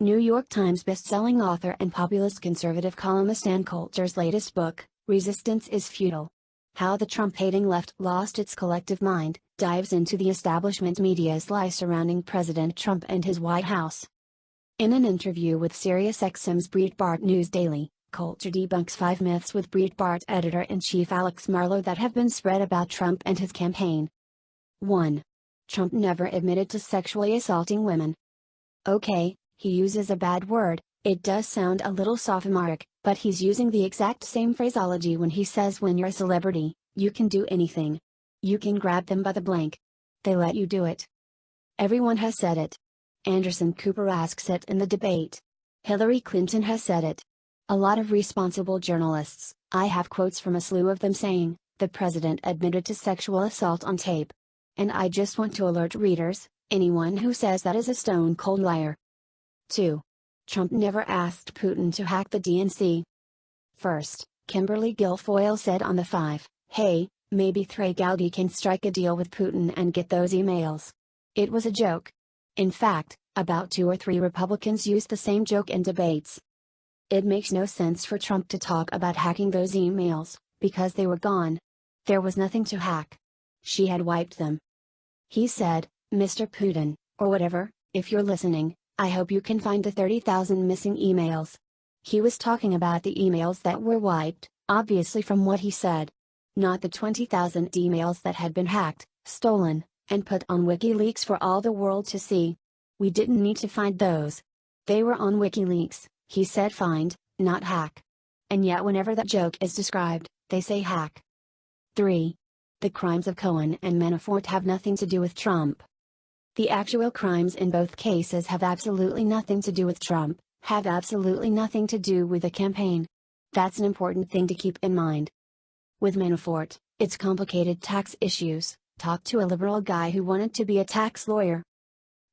New York Times best-selling author and populist conservative columnist Ann Coulter's latest book, Resistance is Futile. How the Trump-hating left lost its collective mind, dives into the establishment media's lies surrounding President Trump and his White House. In an interview with SiriusXM's Breitbart News Daily, Coulter debunks 5 myths with Breitbart editor-in-chief Alex Marlow that have been spread about Trump and his campaign. 1. Trump never admitted to sexually assaulting women. Okay, he uses a bad word, it does sound a little sophomoric, but he's using the exact same phraseology when he says when you're a celebrity, you can do anything. You can grab them by the blank. They let you do it. Everyone has said it. Anderson Cooper asks it in the debate. Hillary Clinton has said it. A lot of responsible journalists, I have quotes from a slew of them saying, the president admitted to sexual assault on tape. And I just want to alert readers, anyone who says that is a stone-cold liar. 2. Trump never asked Putin to hack the DNC. First, Kimberly Guilfoyle said on The 5, hey, maybe Trey Gowdy can strike a deal with Putin and get those emails. It was a joke. In fact, about 2 or 3 Republicans used the same joke in debates. It makes no sense for Trump to talk about hacking those emails, because they were gone. There was nothing to hack. She had wiped them. He said, Mr. Putin, or whatever, if you're listening, I hope you can find the 30,000 missing emails. He was talking about the emails that were wiped, obviously from what he said. Not the 20,000 emails that had been hacked, stolen, and put on WikiLeaks for all the world to see. We didn't need to find those. They were on WikiLeaks, he said find, not hack. And yet whenever that joke is described, they say hack. 3. The crimes of Cohen and Manafort have nothing to do with Trump. The actual crimes in both cases have absolutely nothing to do with Trump, have absolutely nothing to do with the campaign. That's an important thing to keep in mind. With Manafort, it's complicated tax issues. Talk to a liberal guy who wanted to be a tax lawyer.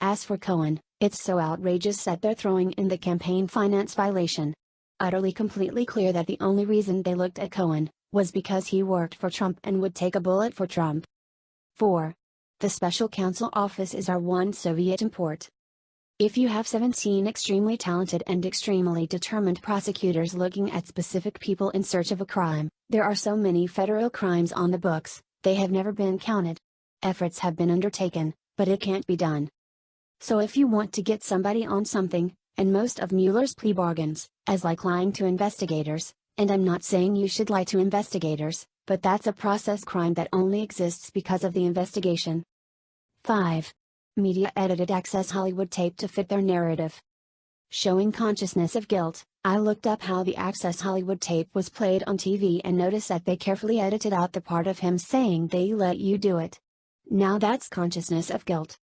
As for Cohen, it's so outrageous that they're throwing in the campaign finance violation. Utterly completely clear that the only reason they looked at Cohen was because he worked for Trump and would take a bullet for Trump. 4. The special counsel office is our one Soviet import. If you have 17 extremely talented and extremely determined prosecutors looking at specific people in search of a crime, there are so many federal crimes on the books, they have never been counted. Efforts have been undertaken, but it can't be done. So if you want to get somebody on something, and most of Mueller's plea bargains, as like lying to investigators, and I'm not saying you should lie to investigators, but that's a process crime that only exists because of the investigation. 5. Media edited Access Hollywood tape to fit their narrative. Showing consciousness of guilt, I looked up how the Access Hollywood tape was played on TV and noticed that they carefully edited out the part of him saying they let you do it. Now that's consciousness of guilt.